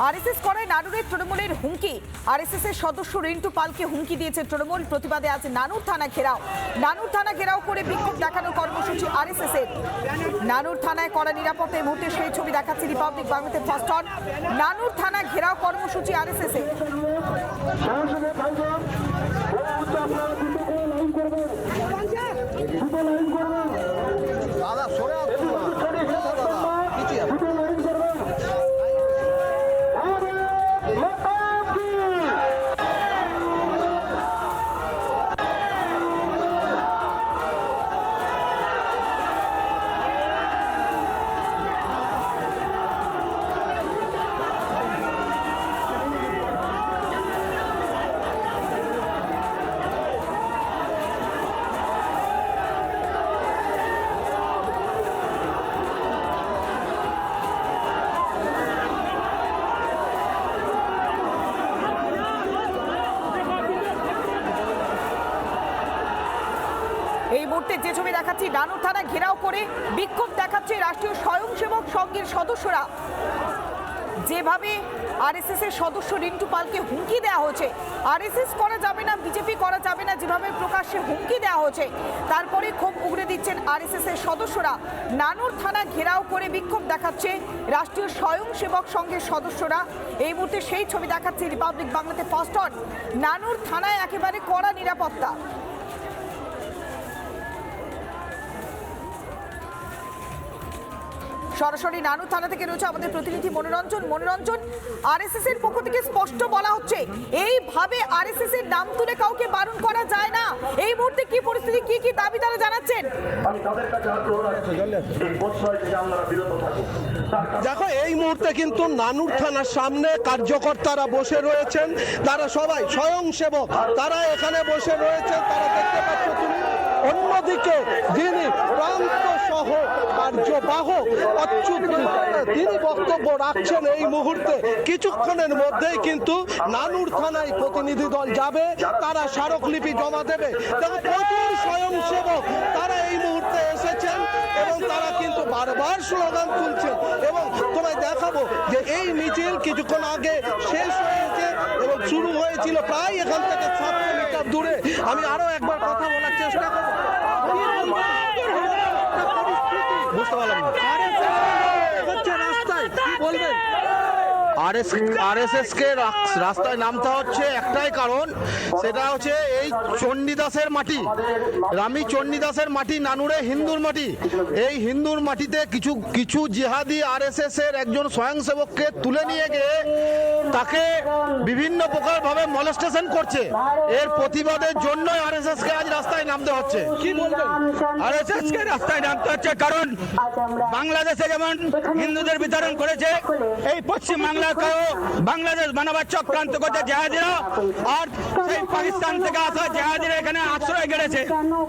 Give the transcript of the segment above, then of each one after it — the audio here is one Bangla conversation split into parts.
আরএসএস করে নানুরের তৃণমূলের হুমকি। আরএসএস এর সদস্য রিন্টু পালকে হুমকি দিয়েছে তৃণমূল। প্রতিবাদে আজ নানুর থানা ঘেরাও। নানুর থানা ঘেরাও করে বিক্ষোভ দেখানোর কর্মসূচি আরএসএস এর। নানুর থানায় কড়া নিরাপত্তা, এই মুহূর্তে সেই ছবি দেখাচ্ছে রিপাবলিক বাংলাতে ফার্স্ট অন। নানুর থানা ঘেরাও কর্মসূচি আরএসএস এর। দাদা সরে এই মুহূর্তে যে ছবি দেখাচ্ছি, নানুর থানা ঘেরাও করে বিক্ষোভ দেখাচ্ছে রাষ্ট্রীয় স্বয়ংসেবক সংঘের সদস্যরা। যেভাবে আরএসএস এর সদস্য রিন্টু পালকে হুমকি দেওয়া হয়েছে, আরএসএস করা যাবে না, বিজেপি করা যাবে না, যেভাবে প্রকাশ্যে হুমকি দেওয়া হয়েছে, তারপরে ক্ষোভ উগড়ে দিচ্ছেন আরএসএস এর সদস্যরা। নানুর থানা ঘেরাও করে বিক্ষোভ দেখাচ্ছে রাষ্ট্রীয় স্বয়ংসেবক সংঘের সদস্যরা। এই মুহূর্তে সেই ছবি দেখাচ্ছে রিপাবলিক বাংলাতে ফার্স্ট অন। নানুর থানায় একেবারে কড়া নিরাপত্তা। সরাসরি নানুর থানা থেকে রয়েছে আমাদের প্রতিনিধি মনোরঞ্জন। আরএসএস এর পক্ষ থেকে স্পষ্ট বলা হচ্ছে, এইভাবে আরএসএস এর নাম তুলে কাউকে বারণ করা যায় না। এই মুহূর্তে কি পরিস্থিতি, কি দাবি তারা জানাচ্ছেন? দেখো, এই মুহূর্তে কিন্তু নানুর থানার সামনে কার্যকর্তারা বসে রয়েছেন, তারা সবাই স্বয়ংসেবক, তারা এখানে বসে রয়েছেন, তারা দেখতে পাচ্ছ তুমি। অন্যদিকে যিনি প্রান্ত সহ কার্যবাহক অচ্যুত, তিনি বক্তব্য রাখছেন এই মুহূর্তে। কিছুক্ষণের মধ্যেই কিন্তু নানুর থানায় প্রতিনিধি দল যাবে, তারা স্মারকলিপি জমা দেবে। দেখো, প্রচুর স্বয়ংসেবক তারা এই মুহূর্তে এসেছেন এবং তারা কিন্তু বারবার স্লোগান তুলছেন। এবং তোমায় দেখাবো যে এই মিছিল কিছুক্ষণ আগে শেষ হয়েছে এবং শুরু হয়েছিল প্রায় এখান থেকে 700 মিটার দূরে। আমি আরো একবার কথা বলার চেষ্টা করবো। বুঝতে পারলাম না হচ্ছে রাস্তায় কি বলবেন? আরএসএস কে রাস্তায় নামতে হচ্ছে একটাই কারণ, সেটা হচ্ছে এই চণ্ডীদাসের মাটি, রামী চণ্ডীদাসের মাটি, নানুরে হিন্দুর মাটি। এই হিন্দুর মাটিতে কিছু জিহাদি আরএসএস এর একজন স্বয়ংসেবককে তুলে নিয়ে গিয়ে তাকে বিভিন্ন প্রকার ভাবে মলেস্টেশন করছে। এর প্রতিবাদের জন্যই আরএসএস কে আজ রাস্তায় নামতে হচ্ছে। কি বলবেন? আরএসএস কে রাস্তায় নামতে হচ্ছে কারণ বাংলাদেশে যেমন হিন্দুদের বিতরণ করেছে, এই পশ্চিম বাংলাকেও বাংলাদেশ বানাবার চক্রান্ত করছে জেহাদিরা। আর সেই পাকিস্তান থেকে আসা জেহাদিরা এখানে আশ্রয় গেড়েছে,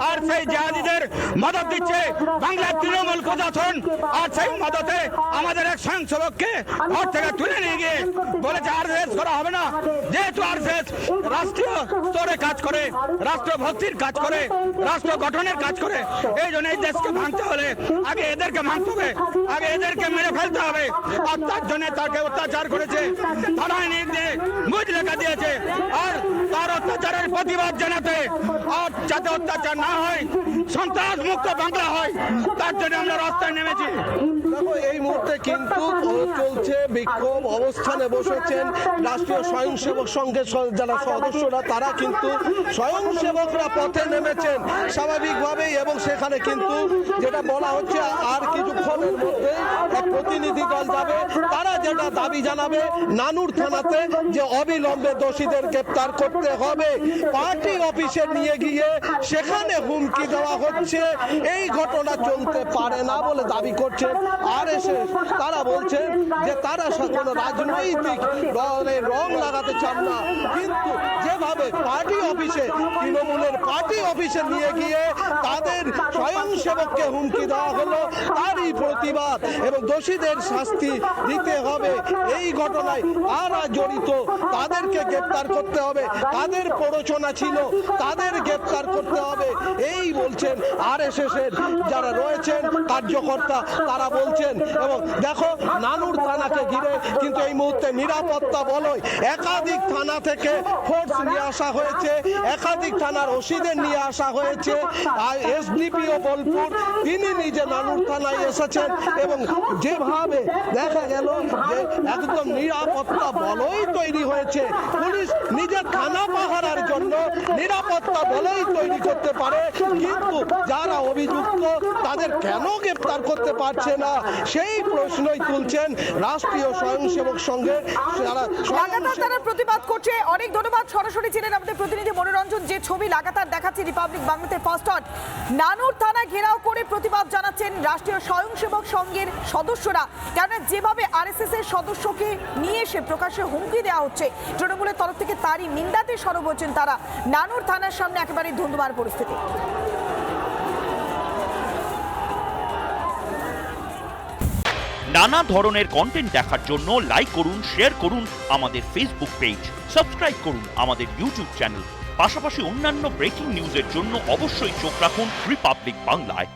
আর সেই জেহাদিদের মদত দিচ্ছে বাংলার তৃণমূল প্রশাসন। আর সেই মদতে আমাদের এক স্বয়ংসেবককে ঘর থেকে তুলে নিয়ে গিয়ে বলেছে আরএসএস করা হবে না। যেহেতু আরএসএস রাষ্ট্রীয় স্তরে কাজ করে, রাষ্ট্রভক্তির কাজ করে, রাষ্ট্র গঠনের কাজ করে, এই জন্য এই দেশকে ভাঙতে হলে আগে এদেরকে ভাঙতে হবে, আগে এদেরকে মেরে ফেলতে হবে। আর তার জন্য তাকে অত্যাচার করেছে, থানায় নিয়ে গিয়ে মুখ লেখা দিয়েছে। আর তার অত্যাচারের প্রতিবাদ জানাতে, আর যাতে অত্যাচার না হয়, সন্ত্রাস মুক্ত বাংলা হয়, তার জন্য আমরা রাস্তায় নেমেছি। দেখো, এই মুহূর্তে কিন্তু চলছে বিক্ষোভ, অবস্থানে বসেছেন রাষ্ট্রীয় স্বয়ংসেবক সংঘের যারা সদস্যরা, তারা কিন্তু স্বয়ংসেবকরা পথে নেমেছেন স্বাভাবিকভাবেই। এবং সেখানে কিন্তু যেটা বলা হচ্ছে, আর কিছুক্ষণের মধ্যে এক প্রতিনিধি দল যাবে, তারা যেটা দাবি জানাবে নানুর থানাতে যে অবিলম্বে দোষীদের গ্রেপ্তার করতে হবে। পার্টি অফিসে নিয়ে গিয়ে সেখানে হুমকি দেওয়া হচ্ছে। এই ঘটনা চলতে পারে না বলে দাবি করছেন আরএসএস। তারা বলছেন যে তারা কোনো রাজনৈতিক রং লাগাতে চান না, কিন্তু যেভাবে পার্টি অফিসে, তৃণমূলের পার্টি অফিসে নিয়ে গিয়ে তাদের স্বয়ংসেবককে হুমকি দেওয়া হলো, তারই প্রতিবাদ এবং দোষীদের শাস্তি দিতে হবে, এই ঘটনায় কারা জড়িত তাদেরকে গ্রেপ্তার করতে হবে, কাদের প্ররোচনা ছিল তাদের গ্রেপ্তার করতে হবে, এই বলছেন আরএসএস এর যারা রয়েছেন কার্যকর্তা তারা বলছেন। এবং দেখো নানুর থানাকে ঘিরে কিন্তু এই মুহূর্তে নিরাপত্তা বলয় একাধিক থানা থেকে ফোর্স নিয়ে আসা হয়েছে, একাধিক থানার ওসিদের নিয়ে আসা হয়েছে। আর এসডিপিও বোলপুর তিনি নিজে নানুর থানায় এসেছেন এবং যেভাবে দেখা গেল যে একদম নিরাপত্তা বলয় তৈরি হয়েছে। পুলিশ নিজের থানা পাহারার জন্য নিরাপত্তা বলয় তৈরি করতে পারে, কিন্তু যারা অভিযুক্ত তাদের কেন গ্রেপ্তার করতে পারছে না সেই প্রশ্নই তুলছেন রাষ্ট্রীয় স্বয়ংসেবক সংঘের যারা লাগাতার তারা প্রতিবাদ করছে। অনেক ধন্যবাদ। সরাসরি ছিলেন আমাদের প্রতিনিধি মনোরঞ্জন। যে ছবি লাগাতার দেখাচ্ছে রিপাবলিক বাংলাতে ফার্স্ট অন, নানুর থানা ঘেরাও করে প্রতিবাদ জানাচ্ছেন রাষ্ট্রীয় স্বয়ংসেবক সংঘের সদস্যরা। কেননা যেভাবে আরএসএস এর সদস্যকে নিয়ে এসে প্রকাশ্যে হুমকি দেওয়া হচ্ছে তৃণমূলের তরফ থেকে, তারই নিন্দাতে সরব হচ্ছেন তারা। নানুর থানার সামনে একেবারে ধুন্ধুমার পরিস্থিতি। নানা ধরনের কন্টেন্ট দেখার জন্য লাইক করুন, শেয়ার করুন আমাদের ফেসবুক পেজ, সাবস্ক্রাইব করুন আমাদের ইউটিউব চ্যানেল। পাশাপাশি অন্যান্য ব্রেকিং নিউজের জন্য অবশ্যই চোখ রাখুন রিপাবলিক বাংলায়।